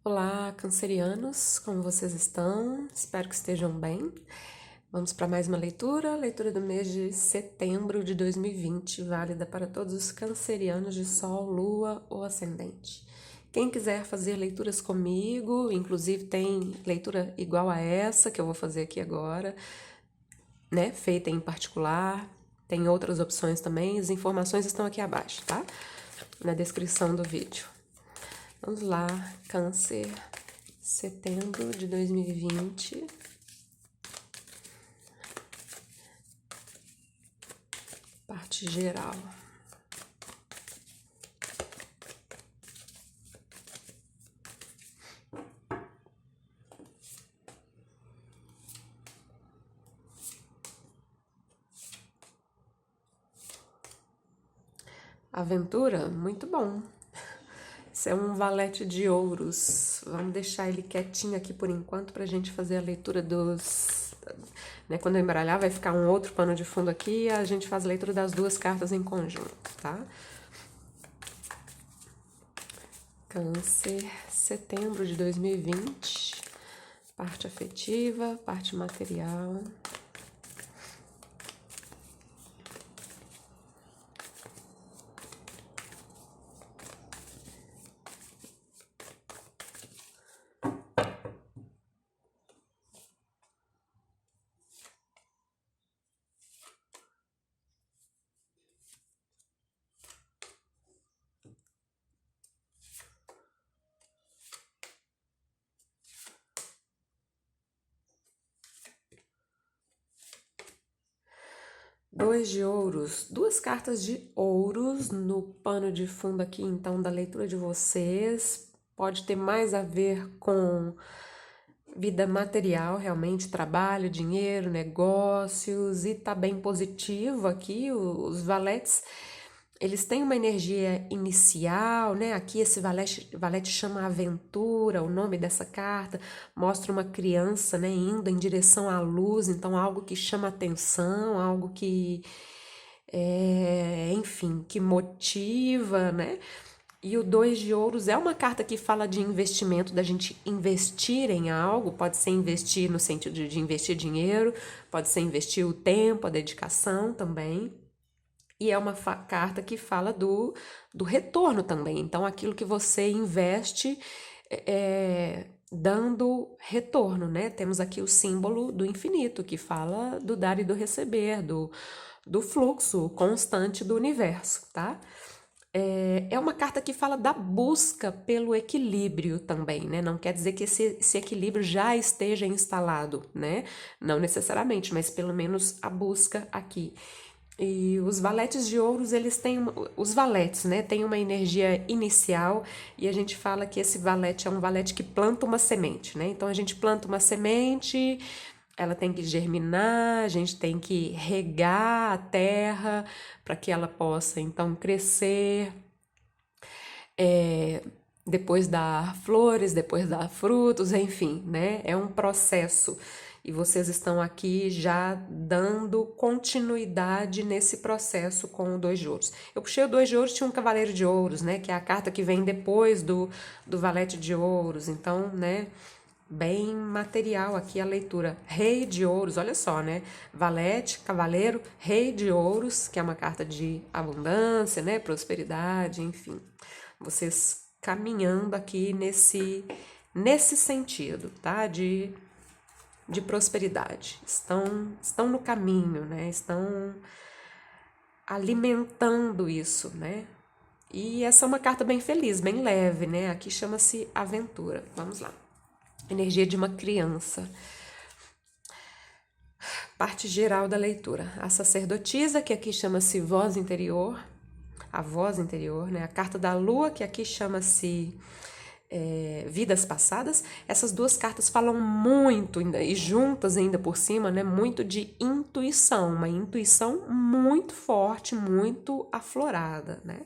Olá, cancerianos, como vocês estão? Espero que estejam bem. Vamos para mais uma leitura do mês de setembro de 2020, válida para todos os cancerianos de Sol, Lua ou Ascendente. Quem quiser fazer leituras comigo, inclusive tem leitura igual a essa que eu vou fazer aqui agora, né? Feita em particular. Tem outras opções também, as informações estão aqui abaixo, tá? Na descrição do vídeo. Vamos lá, Câncer, setembro de 2020. Parte geral. Aventura, muito bom. Esse é um valete de ouros. Vamos deixar ele quietinho aqui por enquanto para a gente fazer a leitura dos... Né, quando eu embaralhar vai ficar um outro pano de fundo aqui e a gente faz a leitura das duas cartas em conjunto, tá? Câncer, setembro de 2020. Parte afetiva, parte material. Dois de ouros, duas cartas de ouros no pano de fundo aqui, então, da leitura de vocês. Pode ter mais a ver com vida material, realmente, trabalho, dinheiro, negócios, e tá bem positivo aqui. Os valetes, eles têm uma energia inicial, né? Aqui esse valete chama aventura, o nome dessa carta mostra uma criança, né, indo em direção à luz, então algo que chama atenção, algo que, enfim, que motiva, né? E o dois de ouros é uma carta que fala de investimento, da gente investir em algo, pode ser investir no sentido de investir dinheiro, pode ser investir o tempo, a dedicação também. E é uma carta que fala do retorno também. Então, aquilo que você investe dando retorno, né? Temos aqui o símbolo do infinito, que fala do dar e do receber, do fluxo constante do universo, tá? É uma carta que fala da busca pelo equilíbrio também, né? Não quer dizer que esse equilíbrio já esteja instalado, né? Não necessariamente, mas pelo menos a busca aqui. E os valetes de ouros, eles têm os valetes, né? Tem uma energia inicial e a gente fala que esse valete é um valete que planta uma semente, né? Então a gente planta uma semente, ela tem que germinar, a gente tem que regar a terra para que ela possa então crescer, depois dar flores, depois dar frutos, enfim, né? É um processo. E vocês estão aqui já dando continuidade nesse processo com o dois de ouros. Eu puxei o dois de ouros, tinha um cavaleiro de ouros, né? Que é a carta que vem depois do valete de ouros. Então, né? Bem material aqui a leitura. Rei de ouros, olha só, né? Valete, cavaleiro, rei de ouros, que é uma carta de abundância, né? Prosperidade, enfim. Vocês caminhando aqui nesse sentido, tá? De prosperidade. Estão no caminho, né? Estão alimentando isso, né? E essa é uma carta bem feliz, bem leve, né? Aqui chama-se aventura. Vamos lá. Energia de uma criança. Parte geral da leitura. A sacerdotisa, que aqui chama-se voz interior. A voz interior, né? A carta da lua, que aqui chama-se vidas passadas. Essas duas cartas falam muito, e juntas ainda por cima, né? Muito de intuição. Uma intuição muito forte, muito aflorada, né?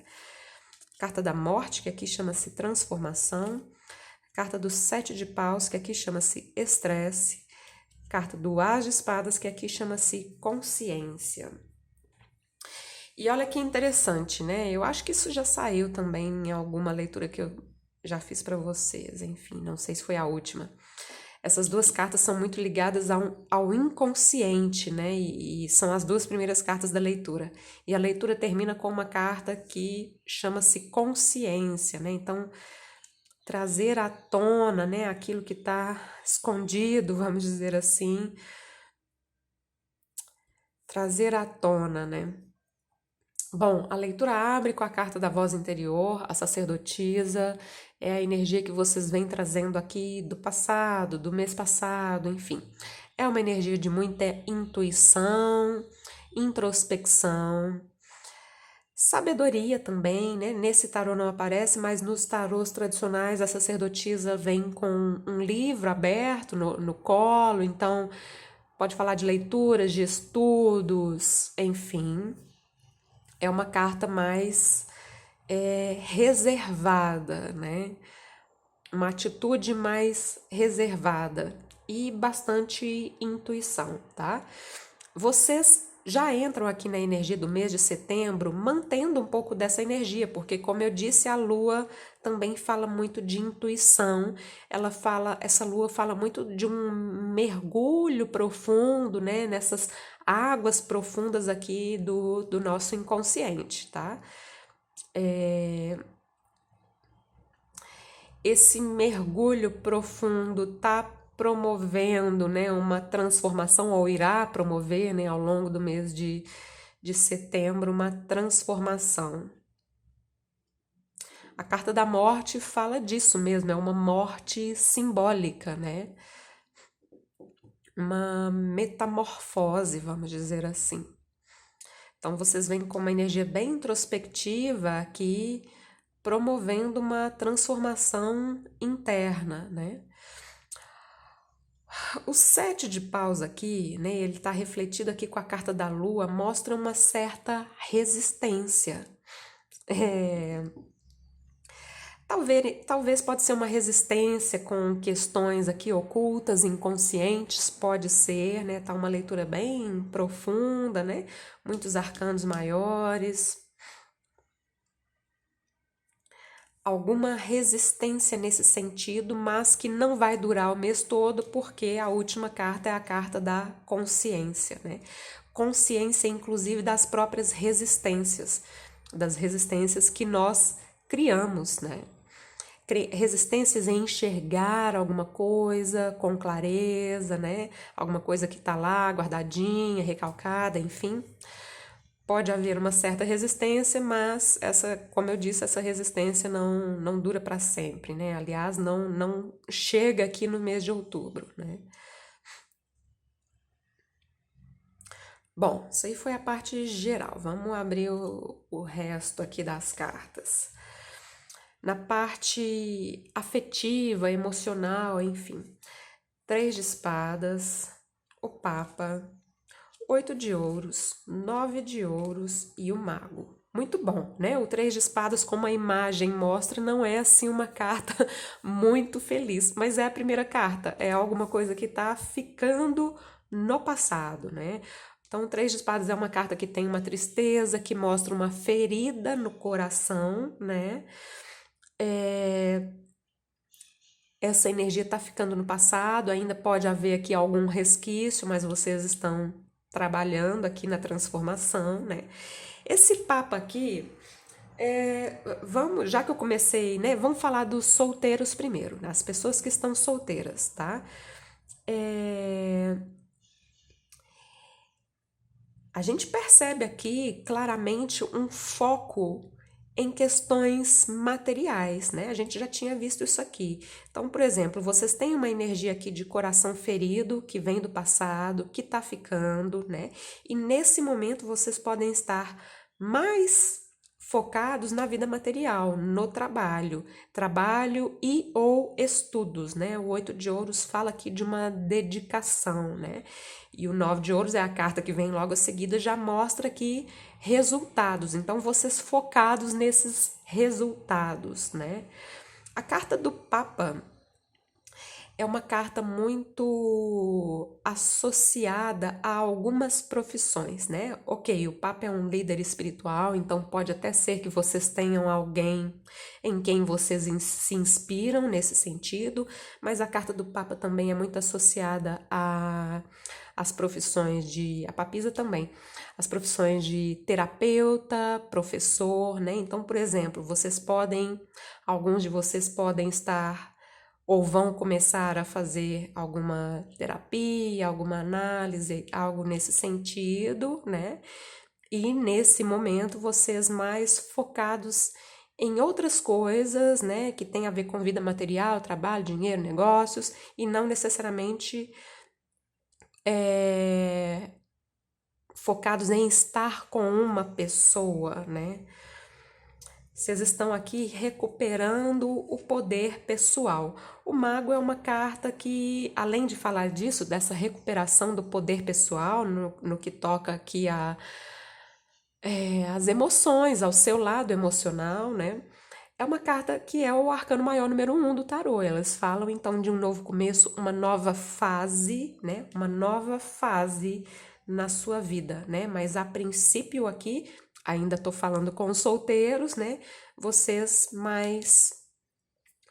Carta da morte, que aqui chama-se transformação. Carta do sete de paus, que aqui chama-se estresse. Carta do as de espadas, que aqui chama-se consciência. E olha que interessante, né? Eu acho que isso já saiu também em alguma leitura que eu já fiz para vocês, enfim, não sei se foi a última. Essas duas cartas são muito ligadas ao inconsciente, né? E são as duas primeiras cartas da leitura. E a leitura termina com uma carta que chama-se consciência, né? Então, trazer à tona, né, aquilo que está escondido, vamos dizer assim, trazer à tona, né? Bom, a leitura abre com a carta da voz interior, a sacerdotisa, é a energia que vocês vêm trazendo aqui do passado, do mês passado, enfim. É uma energia de muita intuição, introspecção, sabedoria também, né? Nesse tarô não aparece, mas nos tarôs tradicionais a sacerdotisa vem com um livro aberto no colo, então pode falar de leituras, de estudos, enfim. É uma carta mais reservada, né? Uma atitude mais reservada e bastante intuição, tá? Vocês já entram aqui na energia do mês de setembro, mantendo um pouco dessa energia, porque como eu disse, a lua também fala muito de intuição. Essa lua fala muito de um mergulho profundo, né, nessas águas profundas aqui do nosso inconsciente, tá? Esse mergulho profundo tá promovendo, né, uma transformação, ou irá promover, né, ao longo do mês de setembro, uma transformação. A carta da morte fala disso mesmo, é uma morte simbólica, né? Uma metamorfose, vamos dizer assim. Então vocês vêm com uma energia bem introspectiva aqui, promovendo uma transformação interna, né? O sete de paus aqui, né, ele está refletido aqui com a carta da lua, mostra uma certa resistência. Talvez pode ser uma resistência com questões aqui ocultas, inconscientes, pode ser, né? Tá uma leitura bem profunda, né? Muitos arcanos maiores. Alguma resistência nesse sentido, mas que não vai durar o mês todo, porque a última carta é a carta da consciência, né? Consciência, inclusive, das próprias resistências, das resistências que nós criamos, né? Resistências em enxergar alguma coisa com clareza, né? Alguma coisa que tá lá guardadinha, recalcada, enfim. Pode haver uma certa resistência, mas como eu disse, essa resistência não dura para sempre, né? Aliás, não chega aqui no mês de outubro, né? Bom, isso aí foi a parte geral. Vamos abrir o resto aqui das cartas. Na parte afetiva, emocional, enfim. 3 de espadas, o Papa, 8 de ouros, 9 de ouros e o mago. Muito bom, né? O 3 de espadas, como a imagem mostra, não é assim uma carta muito feliz, mas é a primeira carta, é alguma coisa que tá ficando no passado, né? Então, o 3 de espadas é uma carta que tem uma tristeza, que mostra uma ferida no coração, né? Essa energia está ficando no passado, ainda pode haver aqui algum resquício, mas vocês estão trabalhando aqui na transformação, né? Esse Papa aqui, vamos, já que eu comecei, né? Vamos falar dos solteiros primeiro, das pessoas que estão solteiras, tá? A gente percebe aqui claramente um foco em questões materiais, né? A gente já tinha visto isso aqui. Então, por exemplo, vocês têm uma energia aqui de coração ferido, que vem do passado, que tá ficando, né? E nesse momento vocês podem estar mais focados na vida material, no trabalho e ou estudos, né? O 8 de ouros fala aqui de uma dedicação, né? E o 9 de ouros é a carta que vem logo a seguida, já mostra aqui resultados. Então, vocês focados nesses resultados, né? A carta do Papa É uma carta muito associada a algumas profissões, né? Ok, o Papa é um líder espiritual, então pode até ser que vocês tenham alguém em quem vocês se inspiram nesse sentido, mas a carta do Papa também é muito associada a as profissões de, a papisa também, as profissões de terapeuta, professor, né? Então, por exemplo, alguns de vocês podem estar ou vão começar a fazer alguma terapia, alguma análise, algo nesse sentido, né? E nesse momento vocês mais focados em outras coisas, né, que tem a ver com vida material, trabalho, dinheiro, negócios, e não necessariamente focados em estar com uma pessoa, né? Vocês estão aqui recuperando o poder pessoal. O mago é uma carta que, além de falar disso, dessa recuperação do poder pessoal, no que toca aqui as emoções, ao seu lado emocional, né? É uma carta que é o arcano maior número 1 do tarô. Elas falam então de um novo começo, uma nova fase, né? Uma nova fase na sua vida, né? Mas a princípio aqui, ainda tô falando com os solteiros, né? Vocês mais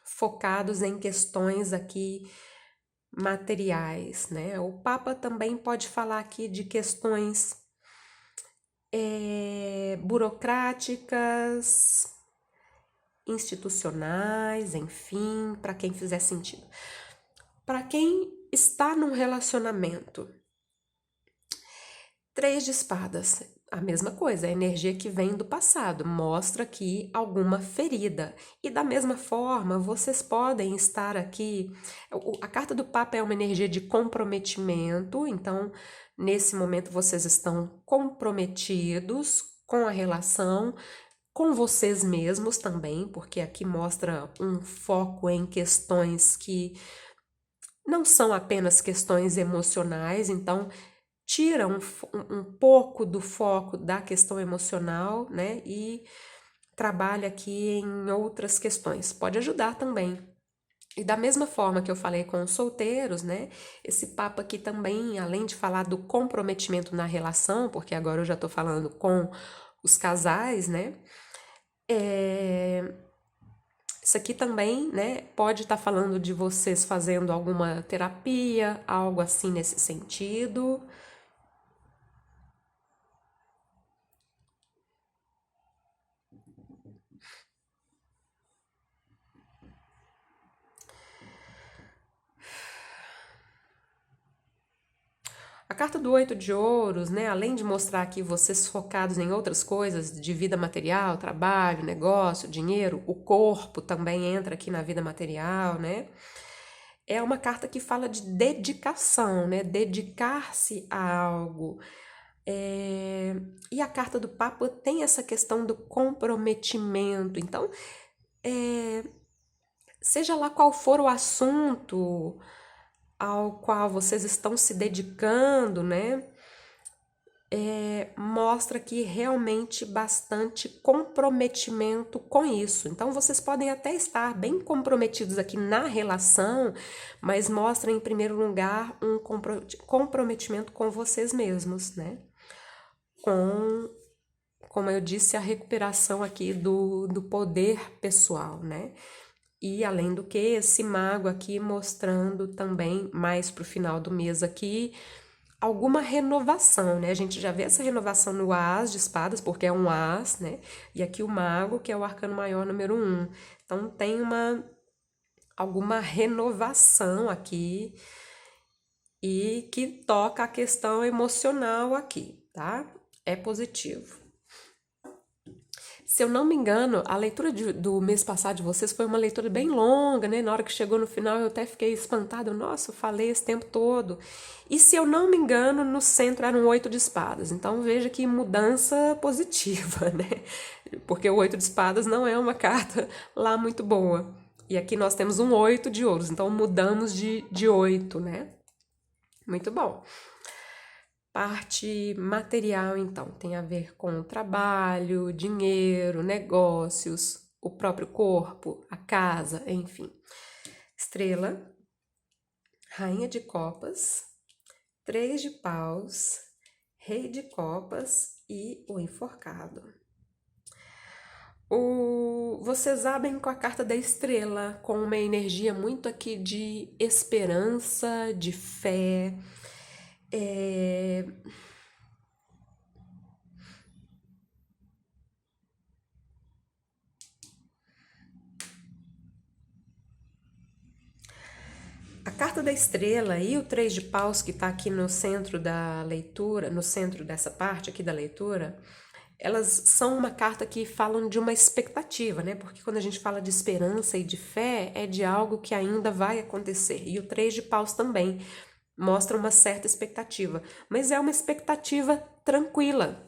focados em questões aqui materiais, né? O Papa também pode falar aqui de questões burocráticas, institucionais, enfim, para quem fizer sentido. Para quem está num relacionamento, 3 de espadas, a mesma coisa, a energia que vem do passado, mostra aqui alguma ferida. E da mesma forma, vocês podem estar aqui. A carta do Papa é uma energia de comprometimento, então, nesse momento, vocês estão comprometidos com a relação, com vocês mesmos também, porque aqui mostra um foco em questões que não são apenas questões emocionais, então tira um pouco do foco da questão emocional, né? E trabalha aqui em outras questões. Pode ajudar também. E da mesma forma que eu falei com os solteiros, né? Esse papo aqui também, além de falar do comprometimento na relação, porque agora eu já tô falando com os casais, né? Isso aqui também, né, pode estar falando de vocês fazendo alguma terapia, algo assim nesse sentido. A carta do 8 de ouros, né, além de mostrar aqui vocês focados em outras coisas de vida material, trabalho, negócio, dinheiro, o corpo também entra aqui na vida material, né? É uma carta que fala de dedicação, né? Dedicar-se a algo. É, E a carta do Papa tem essa questão do comprometimento. Então, seja lá qual for o assunto ao qual vocês estão se dedicando, né? Mostra aqui realmente bastante comprometimento com isso. Então, vocês podem até estar bem comprometidos aqui na relação, mas mostra em primeiro lugar um comprometimento com vocês mesmos, né? Com, como eu disse, a recuperação aqui do poder pessoal, né? E além do que, esse mago aqui mostrando também mais pro final do mês aqui alguma renovação, né? A gente já vê essa renovação no As de espadas, porque é um As, né? E aqui o mago, que é o arcano maior número 1. Então tem alguma renovação aqui e que toca a questão emocional aqui, tá? É positivo. Se eu não me engano, a leitura do mês passado de vocês foi uma leitura bem longa, né? Na hora que chegou no final eu até fiquei espantada. Nossa, eu falei esse tempo todo. E se eu não me engano, no centro era um 8 de espadas. Então veja que mudança positiva, né? Porque o 8 de espadas não é uma carta lá muito boa. E aqui nós temos um 8 de ouros. Então mudamos de 8, né? Muito bom. Parte material, então, tem a ver com o trabalho, dinheiro, negócios, o próprio corpo, a casa, enfim. Estrela. Rainha de Copas, Três de Paus, Rei de Copas e o Enforcado. Vocês abrem com a carta da estrela, com uma energia muito aqui de esperança, de fé. É, A carta da estrela e o três de paus que está aqui no centro da leitura, no centro dessa parte aqui da leitura, elas são uma carta que falam de uma expectativa, né? Porque quando a gente fala de esperança e de fé, é de algo que ainda vai acontecer. E o três de paus também mostra uma certa expectativa, mas é uma expectativa tranquila.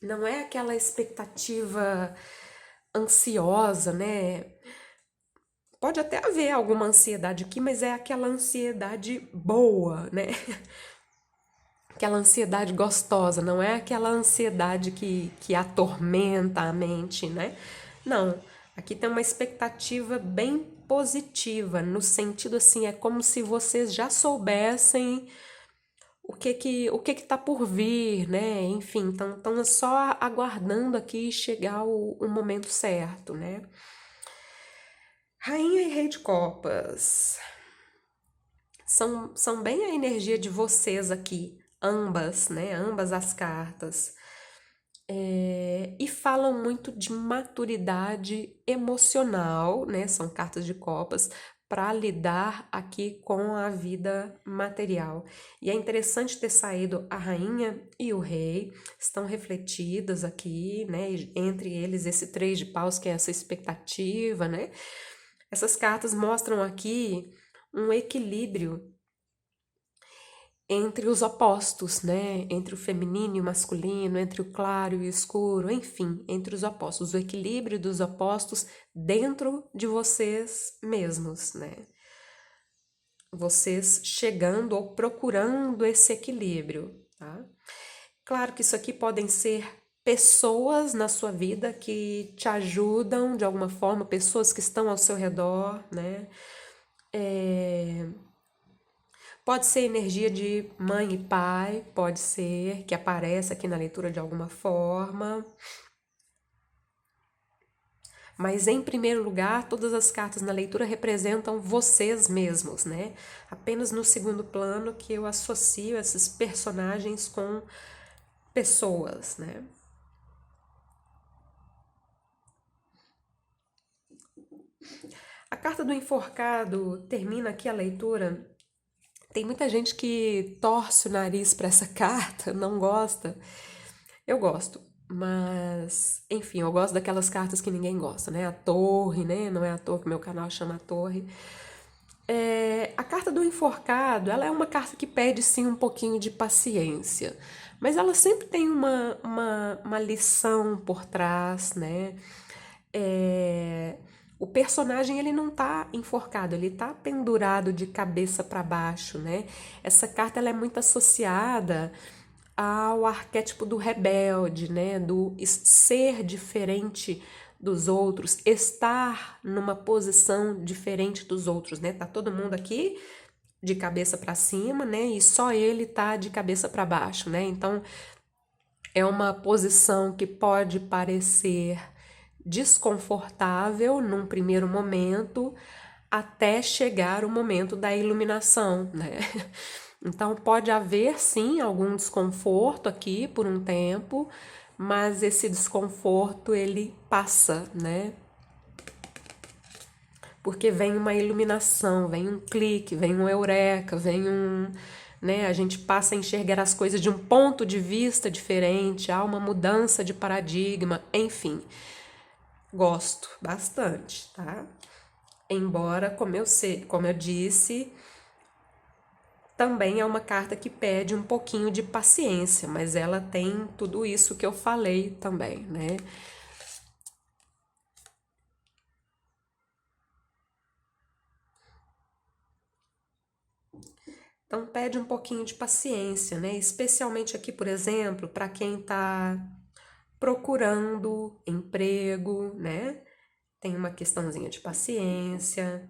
Não é aquela expectativa ansiosa, né? Pode até haver alguma ansiedade aqui, mas é aquela ansiedade boa, né? Aquela ansiedade gostosa, não é aquela ansiedade que atormenta a mente, né? Não, aqui tem uma expectativa bem positiva, no sentido assim, é como se vocês já soubessem o que tá por vir, né? Enfim, estão só aguardando aqui chegar o momento certo, né? Rainha e Rei de Copas. São bem a energia de vocês aqui, ambas, né? Ambas as cartas. E falam muito de maturidade emocional, né? São cartas de copas para lidar aqui com a vida material. E é interessante ter saído a rainha e o rei, estão refletidas aqui, né? Entre eles esse três de paus, que é essa expectativa, né? Essas cartas mostram aqui um equilíbrio entre os opostos, né? Entre o feminino e o masculino, entre o claro e o escuro, enfim, entre os opostos, o equilíbrio dos opostos dentro de vocês mesmos, né? Vocês chegando ou procurando esse equilíbrio, tá? Claro que isso aqui podem ser pessoas na sua vida que te ajudam de alguma forma, pessoas que estão ao seu redor, né? Pode ser energia de mãe e pai, pode ser que apareça aqui na leitura de alguma forma. Mas em primeiro lugar, todas as cartas na leitura representam vocês mesmos, né? Apenas no segundo plano que eu associo esses personagens com pessoas, né? A carta do enforcado termina aqui a leitura. Tem muita gente que torce o nariz para essa carta, não gosta. Eu gosto, mas enfim, eu gosto daquelas cartas que ninguém gosta, né? A torre, né? Não é à toa que meu canal chama a torre. A carta do enforcado, ela é uma carta que pede sim um pouquinho de paciência, mas ela sempre tem uma lição por trás, né? O personagem ele não tá enforcado, ele tá pendurado de cabeça para baixo, né? Essa carta ela é muito associada ao arquétipo do rebelde, né? Do ser diferente dos outros, estar numa posição diferente dos outros, né? Tá todo mundo aqui de cabeça para cima, né? E só ele tá de cabeça para baixo, né? Então é uma posição que pode parecer desconfortável num primeiro momento, até chegar o momento da iluminação, né? Então pode haver sim algum desconforto aqui por um tempo, mas esse desconforto ele passa, né? Porque vem uma iluminação, vem um clique, vem um eureka, vem um, né, a gente passa a enxergar as coisas de um ponto de vista diferente, há uma mudança de paradigma, enfim. Gosto bastante, tá? Embora, como eu disse, também é uma carta que pede um pouquinho de paciência, mas ela tem tudo isso que eu falei também, né? Então pede um pouquinho de paciência, né? Especialmente aqui, por exemplo, para quem está procurando emprego, né? Tem uma questãozinha de paciência.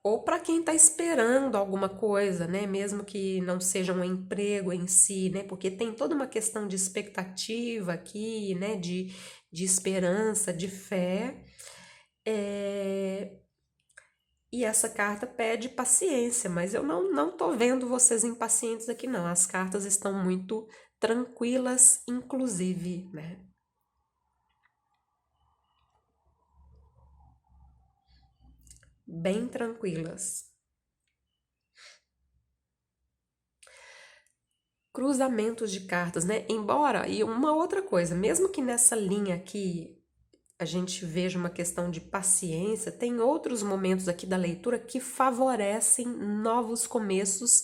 ou para quem está esperando alguma coisa, né? Mesmo que não seja um emprego em si, né? Porque tem toda uma questão de expectativa aqui, né? De esperança, de fé. É, e essa carta pede paciência, mas eu não tô vendo vocês impacientes aqui, não. As cartas estão muito tranquilas, inclusive, né? Bem tranquilas. Cruzamentos de cartas, né? Embora, e uma outra coisa, mesmo que nessa linha aqui a gente veja uma questão de paciência, tem outros momentos aqui da leitura que favorecem novos começos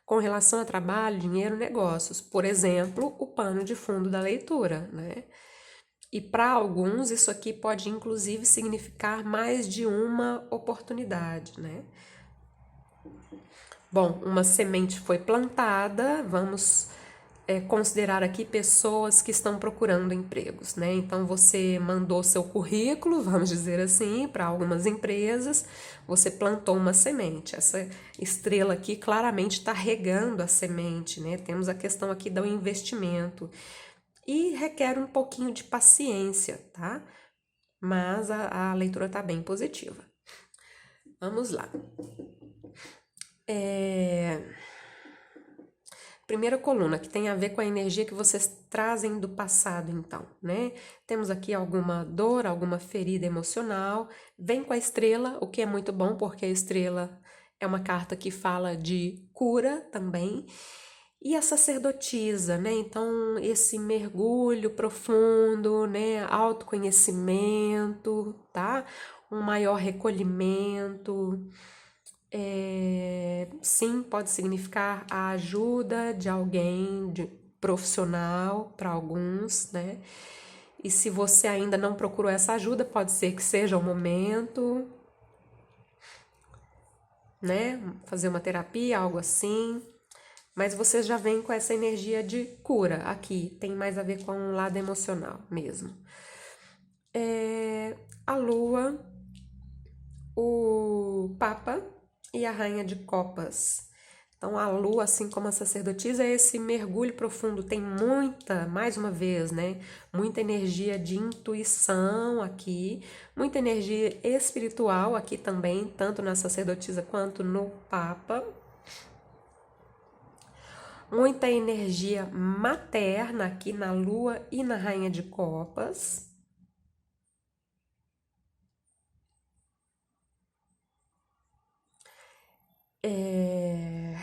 com relação a trabalho, dinheiro, negócios. Por exemplo, o pano de fundo da leitura, né? E para alguns isso aqui pode inclusive significar mais de uma oportunidade, né? Bom, uma semente foi plantada, vamos considerar aqui pessoas que estão procurando empregos, né? Então você mandou seu currículo, vamos dizer assim, para algumas empresas, você plantou uma semente. Essa estrela aqui claramente está regando a semente, né? Temos a questão aqui do investimento e requer um pouquinho de paciência, tá? Mas a leitura está bem positiva. Vamos lá. Primeira coluna, que tem a ver com a energia que vocês trazem do passado, então, né? Temos aqui alguma dor, alguma ferida emocional. Vem com a estrela, o que é muito bom, porque a estrela é uma carta que fala de cura também. E a sacerdotisa, né? Então, esse mergulho profundo, né? Autoconhecimento, tá? Um maior recolhimento. Sim, pode significar a ajuda de alguém, de profissional para alguns, né? E se você ainda não procurou essa ajuda, pode ser que seja o momento, né? Fazer uma terapia, algo assim. Mas você já vem com essa energia de cura aqui, tem mais a ver com o lado emocional mesmo. A lua, o Papa e a Rainha de Copas. Então, a lua, assim como a sacerdotisa, é esse mergulho profundo. Tem muita, mais uma vez, né? Muita energia de intuição aqui, muita energia espiritual aqui também, tanto na sacerdotisa quanto no Papa. Muita energia materna aqui na lua e na Rainha de Copas. É...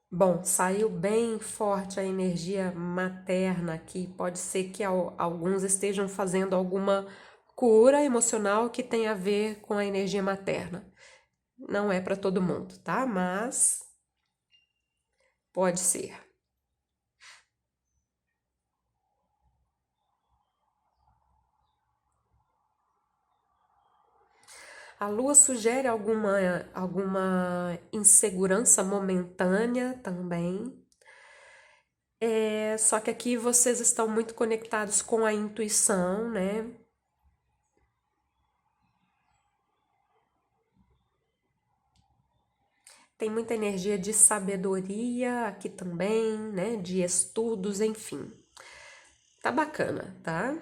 Bom, saiu bem forte a energia materna aqui. Pode ser que alguns estejam fazendo alguma cura emocional que tem a ver com a energia materna. Não é para todo mundo, tá? Mas pode ser. A lua sugere alguma insegurança momentânea também. Só que aqui vocês estão muito conectados com a intuição, né? Tem muita energia de sabedoria aqui também, né? De estudos, enfim. Tá bacana, tá?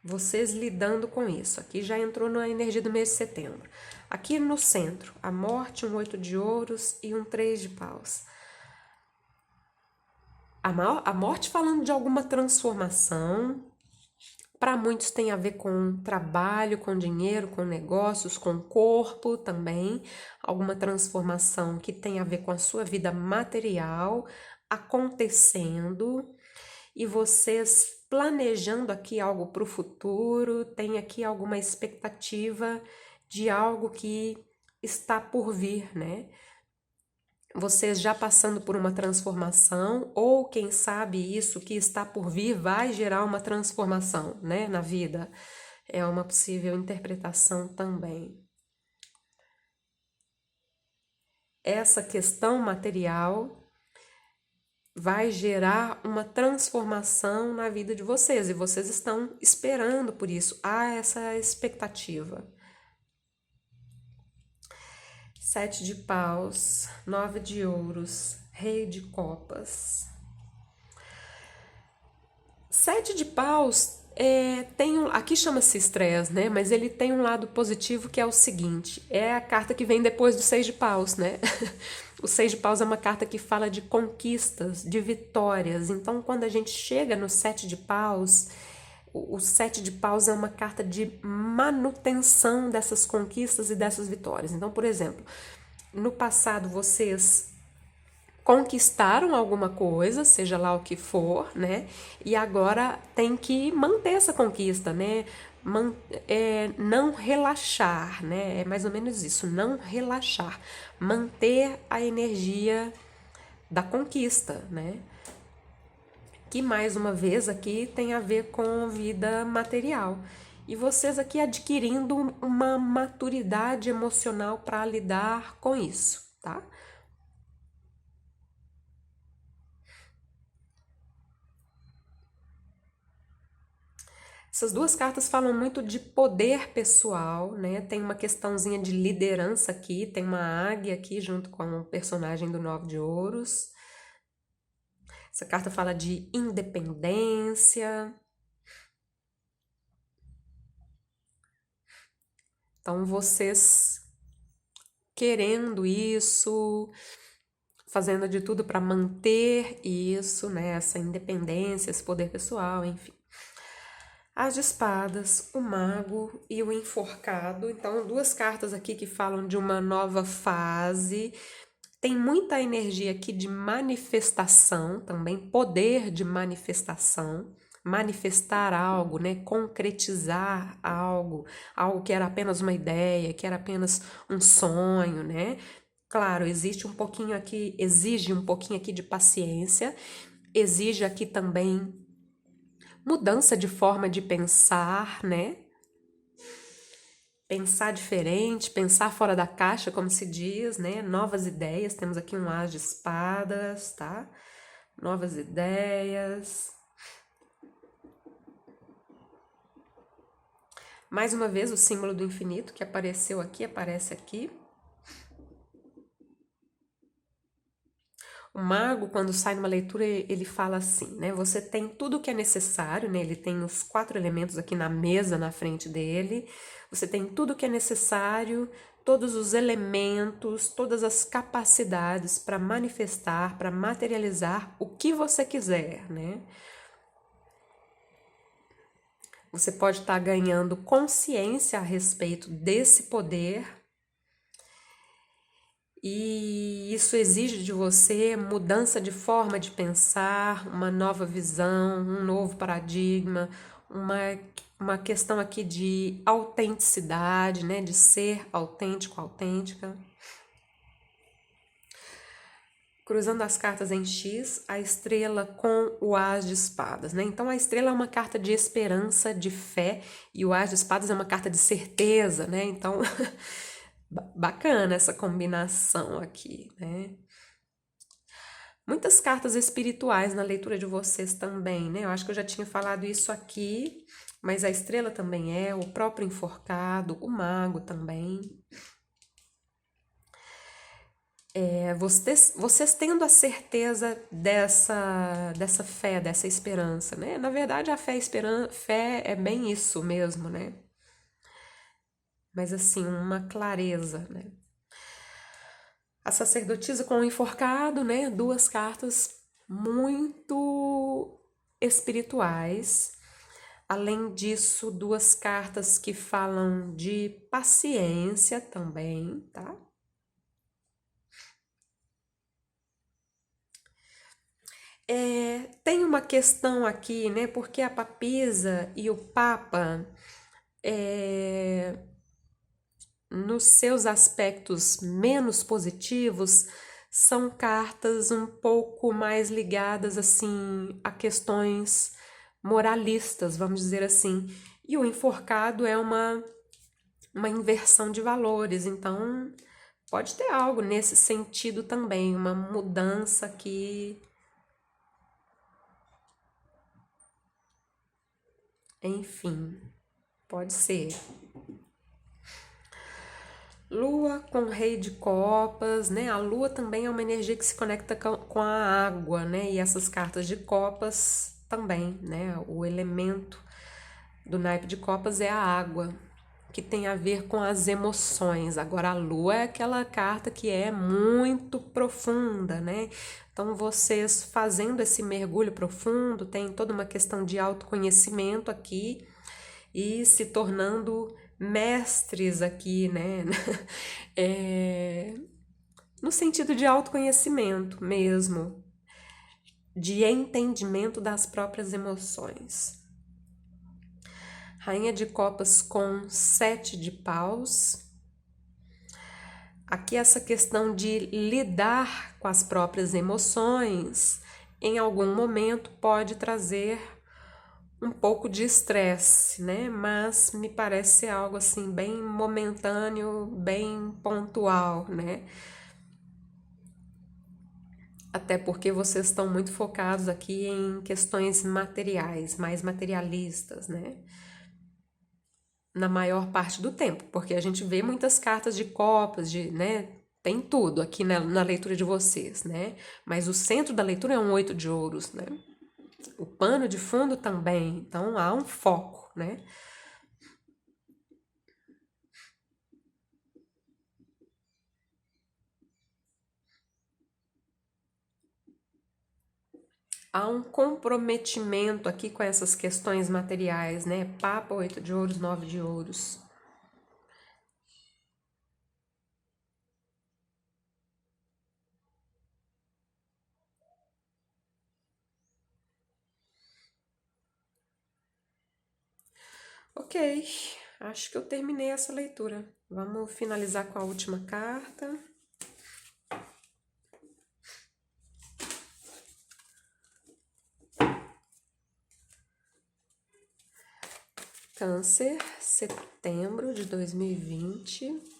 Vocês lidando com isso. Aqui já entrou na energia do mês de setembro. Aqui no centro, a morte, um 8 de ouros e um 3 de paus. A morte falando de alguma transformação. Para muitos tem a ver com trabalho, com dinheiro, com negócios, com corpo também. Alguma transformação que tem a ver com a sua vida material acontecendo e vocês planejando aqui algo para o futuro, tem aqui alguma expectativa de algo que está por vir, né? Vocês já passando por uma transformação, ou quem sabe isso que está por vir vai gerar uma transformação, né, na vida. É uma possível interpretação também. Essa questão material vai gerar uma transformação na vida de vocês e vocês estão esperando por isso. Há essa expectativa. Sete de paus, nove de ouros, rei de copas. Sete de paus aqui chama-se estresse, né? Mas ele tem um lado positivo que é o seguinte: é a carta que vem depois do seis de paus, né? O seis de paus é uma carta que fala de conquistas, de vitórias. Então, quando a gente chega no sete de paus, o sete de paus é uma carta de manutenção dessas conquistas e dessas vitórias. Então, por exemplo, no passado vocês conquistaram alguma coisa, seja lá o que for, né? E agora tem que manter essa conquista, né? Não relaxar, né? É mais ou menos isso, não relaxar. Manter a energia da conquista, né? Que mais uma vez aqui tem a ver com vida material. E vocês aqui adquirindo uma maturidade emocional para lidar com isso, tá? Essas duas cartas falam muito de poder pessoal, né? Tem uma questãozinha de liderança aqui, tem uma águia aqui junto com o personagem do Nove de Ouros. Essa carta fala de independência. Então, vocês querendo isso, fazendo de tudo para manter isso, né? Essa independência, esse poder pessoal, enfim. As de espadas, o mago e o enforcado. Então, duas cartas aqui que falam de uma nova fase. Tem muita energia aqui de manifestação também, poder de manifestação. Manifestar algo, né? Concretizar algo, algo que era apenas uma ideia, que era apenas um sonho, né? Claro, exige um pouquinho aqui de paciência, exige aqui também mudança de forma de pensar, né? Pensar diferente, pensar fora da caixa, como se diz, né? Novas ideias. Temos aqui um as de espadas, tá? Novas ideias. Mais uma vez, o símbolo do infinito que apareceu aqui, aparece aqui. O mago, quando sai numa leitura, ele fala assim, né? Você tem tudo o que é necessário, né? Ele tem os quatro elementos aqui na mesa, na frente dele. Você tem tudo o que é necessário, todos os elementos, todas as capacidades para manifestar, para materializar o que você quiser, né? Você pode estar ganhando consciência a respeito desse poder. E isso exige de você mudança de forma de pensar, uma nova visão, um novo paradigma, uma questão aqui de autenticidade, né? De ser autêntico, autêntica. Cruzando as cartas em X, a estrela com o as de espadas, né? Então a estrela é uma carta de esperança, de fé, e o as de espadas é uma carta de certeza, né? Então bacana essa combinação aqui, né? Muitas cartas espirituais na leitura de vocês também, né? Eu acho que eu já tinha falado isso aqui, mas a estrela também o próprio enforcado, o mago também. Vocês tendo a certeza dessa fé, dessa esperança, né? Na verdade, a fé é bem isso mesmo, né? Mas assim, uma clareza, né? A sacerdotisa com o enforcado, né? Duas cartas muito espirituais. Além disso, duas cartas que falam de paciência também, tá? Tem uma questão aqui, né? Porque a papisa e o papa, nos seus aspectos menos positivos, são cartas um pouco mais ligadas assim a questões moralistas, vamos dizer assim. E o enforcado é uma inversão de valores, então pode ter algo nesse sentido também, uma mudança aqui enfim, pode ser. Lua com rei de copas, né? A lua também é uma energia que se conecta com a água, né? E essas cartas de copas também, né? O elemento do naipe de copas é a água, que tem a ver com as emoções. Agora, a lua é aquela carta que é muito profunda, né? Então, vocês fazendo esse mergulho profundo, tem toda uma questão de autoconhecimento aqui e se tornando mestres aqui, né? No sentido de autoconhecimento mesmo, de entendimento das próprias emoções. Rainha de copas com 7 de paus. Aqui essa questão de lidar com as próprias emoções, em algum momento pode trazer um pouco de estresse, né? Mas me parece ser algo assim bem momentâneo, bem pontual, né? Até porque vocês estão muito focados aqui em questões materiais, mais materialistas, né? Na maior parte do tempo, porque a gente vê muitas cartas de copas, né? Tem tudo aqui na leitura de vocês, né? Mas o centro da leitura é um 8 de ouros, né? O pano de fundo também, então há um foco, né? Há um comprometimento aqui com essas questões materiais, né? Papa, 8 de ouros, 9 de ouros. Ok, acho que eu terminei essa leitura. Vamos finalizar com a última carta. Câncer, setembro de 2020.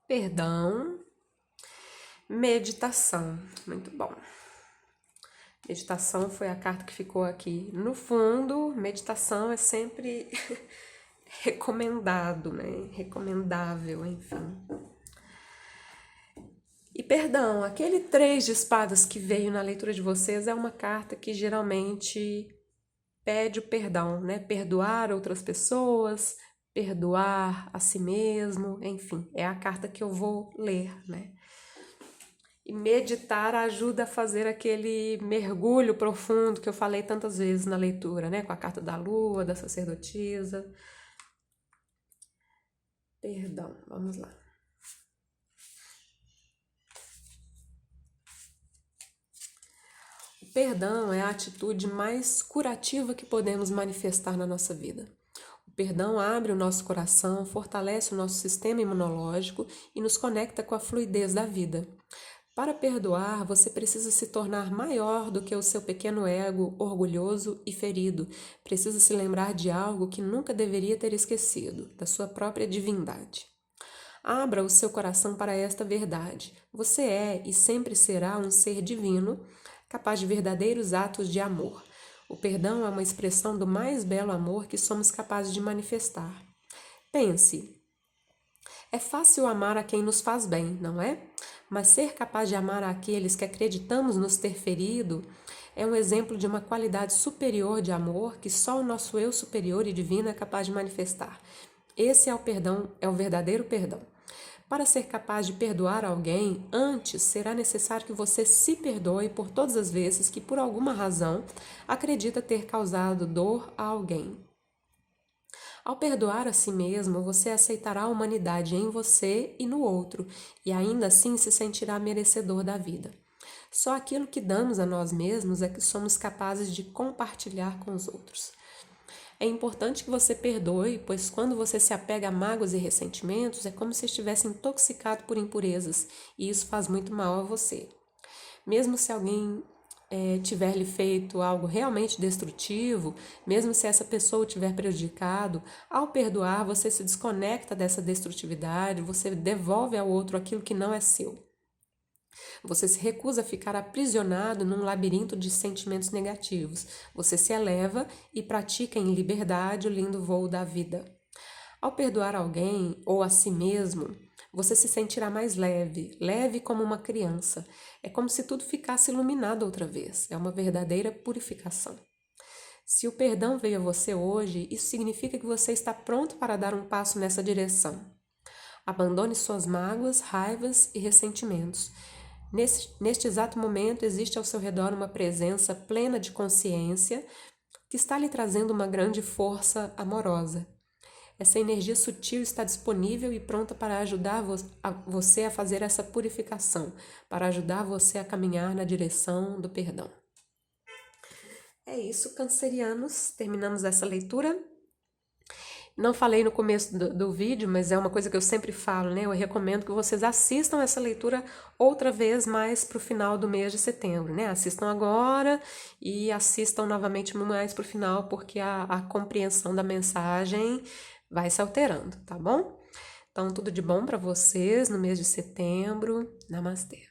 Perdão, meditação. Muito bom. Meditação foi a carta que ficou aqui no fundo. Meditação é sempre recomendado, né? Recomendável, enfim. E perdão, aquele 3 de espadas que veio na leitura de vocês é uma carta que geralmente pede o perdão, né? Perdoar outras pessoas, perdoar a si mesmo, enfim, é a carta que eu vou ler, né? E meditar ajuda a fazer aquele mergulho profundo que eu falei tantas vezes na leitura, né? Com a carta da lua, da sacerdotisa. Perdão, vamos lá. O perdão é a atitude mais curativa que podemos manifestar na nossa vida. O perdão abre o nosso coração, fortalece o nosso sistema imunológico e nos conecta com a fluidez da vida. Para perdoar, você precisa se tornar maior do que o seu pequeno ego, orgulhoso e ferido. Precisa se lembrar de algo que nunca deveria ter esquecido, da sua própria divindade. Abra o seu coração para esta verdade. Você é e sempre será um ser divino, capaz de verdadeiros atos de amor. O perdão é uma expressão do mais belo amor que somos capazes de manifestar. Pense, é fácil amar a quem nos faz bem, não é? Mas ser capaz de amar aqueles que acreditamos nos ter ferido é um exemplo de uma qualidade superior de amor que só o nosso eu superior e divino é capaz de manifestar. Esse é o perdão, é o verdadeiro perdão. Para ser capaz de perdoar alguém, antes será necessário que você se perdoe por todas as vezes que, por alguma razão, acredita ter causado dor a alguém. Ao perdoar a si mesmo, você aceitará a humanidade em você e no outro, e ainda assim se sentirá merecedor da vida. Só aquilo que damos a nós mesmos é que somos capazes de compartilhar com os outros. É importante que você perdoe, pois quando você se apega a mágoas e ressentimentos, é como se estivesse intoxicado por impurezas, e isso faz muito mal a você. Mesmo se alguém tiver lhe feito algo realmente destrutivo, mesmo se essa pessoa o tiver prejudicado, ao perdoar, você se desconecta dessa destrutividade, você devolve ao outro aquilo que não é seu. Você se recusa a ficar aprisionado num labirinto de sentimentos negativos. Você se eleva e pratica em liberdade o lindo voo da vida. Ao perdoar alguém ou a si mesmo, você se sentirá mais leve, leve como uma criança. É como se tudo ficasse iluminado outra vez. É uma verdadeira purificação. Se o perdão veio a você hoje, isso significa que você está pronto para dar um passo nessa direção. Abandone suas mágoas, raivas e ressentimentos. Neste exato momento, existe ao seu redor uma presença plena de consciência que está lhe trazendo uma grande força amorosa. Essa energia sutil está disponível e pronta para ajudar você a fazer essa purificação, para ajudar você a caminhar na direção do perdão. É isso, cancerianos. Terminamos essa leitura. Não falei no começo do vídeo, mas é uma coisa que eu sempre falo, né? Eu recomendo que vocês assistam essa leitura outra vez mais para o final do mês de setembro, né? Assistam agora e assistam novamente mais para o final, porque a compreensão da mensagem vai se alterando, tá bom? Então, tudo de bom para vocês no mês de setembro. Namastê.